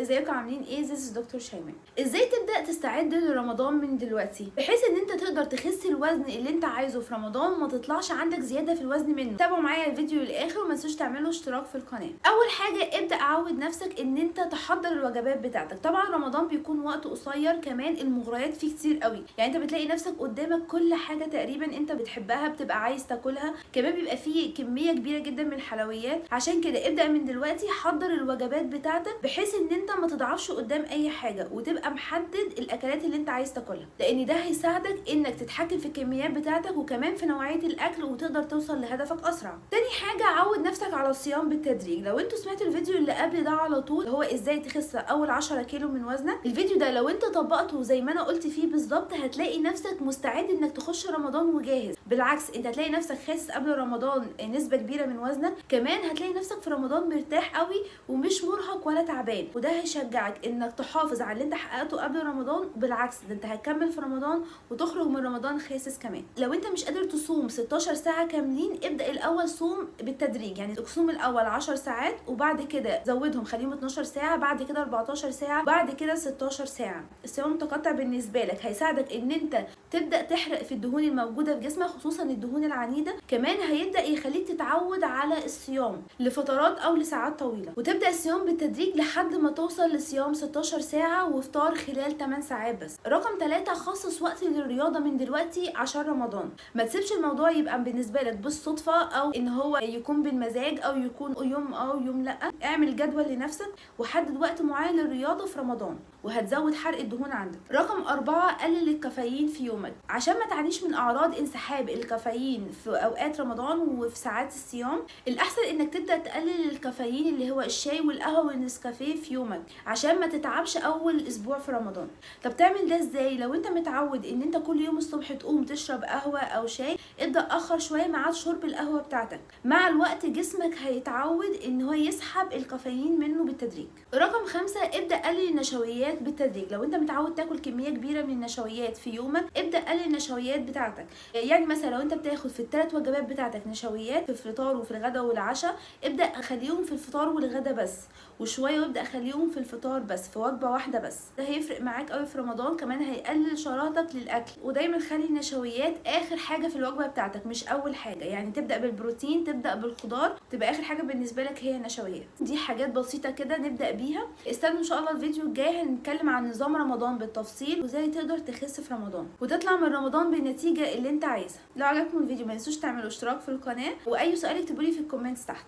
ازيكم عاملين ايه؟ This is دكتور شيماء. ازاي تبدا تستعد لرمضان من دلوقتي بحيث ان انت تقدر تخس الوزن اللي انت عايزه في رمضان وما تطلعش عندك زياده في الوزن منه؟ تابعوا معايا الفيديو للاخر وما تنسوش تعملوا اشتراك في القناه. اول حاجه ابدا عود نفسك ان انت تحضر الوجبات بتاعتك. طبعا رمضان بيكون وقت قصير، كمان المغريات فيه كتير قوي، يعني انت بتلاقي نفسك قدامك كل حاجه تقريبا انت بتحبها بتبقى عايز تاكلها، كمان بيبقى فيه كميه كبيره جدا من الحلويات. عشان كده ابدا من دلوقتي حضر الوجبات بتاعتك بحيث ان انت ما تضعفش قدام اي حاجه وتبقى محدد الاكلات اللي انت عايز تاكلها، لان ده هيساعدك انك تتحكم في الكميات بتاعتك وكمان في نوعيه الاكل وتقدر توصل لهدفك اسرع. تاني حاجه عود نفسك على الصيام بالتدريج. لو انتوا سمعتوا الفيديو اللي قبل ده على طول هو ازاي تخس اول 10 كيلو من وزنك، الفيديو ده لو انت طبقته زي ما انا قلت فيه بالظبط هتلاقي نفسك مستعد انك تخش رمضان وجاهز. بالعكس انت هتلاقي نفسك خاسس قبل رمضان نسبه كبيره من وزنك، كمان هتلاقي نفسك في رمضان مرتاح قوي ومش مرهق ولا تعبان، وده هيشجعك انك تحافظ على اللي انت حققته قبل رمضان. بالعكس ده انت هتكمل في رمضان وتخرج من رمضان خاسس كمان. لو انت مش قادر تصوم 16 ساعه كاملين ابدا الاول صوم بالتدريج، يعني تصوم الاول 10 ساعات وبعد كده زودهم خليهم 12 ساعه، بعد كده 14 ساعه، بعد كده 16 ساعه. الصيام المتقطع بالنسبه لك هيساعدك ان انت تبدا تحرق في الدهون الموجوده في جسمك، خصوصا الدهون العنيده، كمان هيبدا يخليك تتعود على الصيام لفترات او لساعات طويله، وتبدا الصيام بالتدريج لحد ما توصل لصيام 16 ساعه وافطار خلال 8 ساعات بس. رقم 3 خصص وقت للرياضه من دلوقتي عشان رمضان. ما تسيبش الموضوع يبقى بالنسبه لك بالصدفه او ان هو يكون بالمزاج او يكون يوم او يوم لا. اعمل جدول لنفسك وحدد وقت معين للرياضه في رمضان وهتزود حرق الدهون عندك. رقم 4 قلل الكافيين في يومك عشان ما تعانيش من اعراض انسحاب الكافيين في اوقات رمضان وفي ساعات الصيام. الاحسن انك تبدا تقلل الكافيين اللي هو الشاي والقهوه والنسكافيه في يومك عشان ما تتعبش اول اسبوع في رمضان. طب تعمل ده ازاي؟ لو انت متعود ان انت كل يوم الصبح تقوم تشرب قهوه او شاي، ابدا اخر شويه ميعاد شرب القهوه بتاعتك. مع الوقت جسمك هيتعود ان هو يسحب الكافيين منه بالتدريج. رقم 5 ابدا قلل النشويات بالتدريج. لو انت متعود تاكل كميه كبيره من النشويات في يومك ابدا قلل النشويات بتاعتك. يعني مثلا لو انت بتاخد في الثلاث وجبات بتاعتك نشويات في الفطار وفي الغداء والعشاء، ابدا خليهم في الفطار والغداء بس، وشويه وابدا خليهم في الفطار بس في وجبه واحده بس. ده هيفرق معاك قوي في رمضان، كمان هيقلل شراهتك للاكل. ودايما خلي النشويات اخر حاجه في الوجبه بتاعتك مش اول حاجه، يعني تبدا بالبروتين، تبدا بالخضار، تبقى اخر حاجه بالنسبه لك هي النشويات. دي حاجات بسيطه كده نبدا بيها. استنوا ان شاء الله الفيديو الجاي هنتكلم عن نظام رمضان بالتفصيل وازاي تقدر تخس في رمضان وتطلع من رمضان بالنتيجه اللي انت عايزها. لو عجبكم الفيديو ما تنسوش تعملوا اشتراك في القناه، واي سؤال اكتبوا لي في الكومنتس تحت.